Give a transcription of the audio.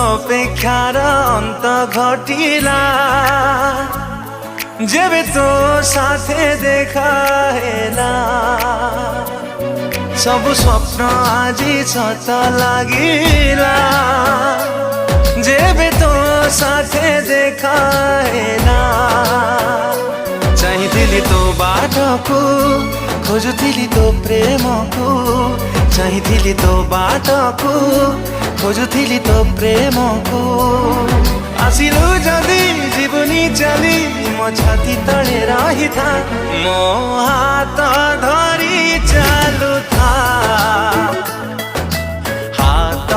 अपेक्षार अंत घटिला जेबे तो साथे देखा हेला सब स्वप्न आजी सत लागिला जेबे तो साथे देखा हेला चाहिथिली तो बाटको खोजुथिली तो प्रेमको चाहिथिली तो बाटको खोजुथिली तो प्रेमको आसिलु जदि जीवनी चली मो छाती तले रही था मो हाथ धरी चालू था हाथ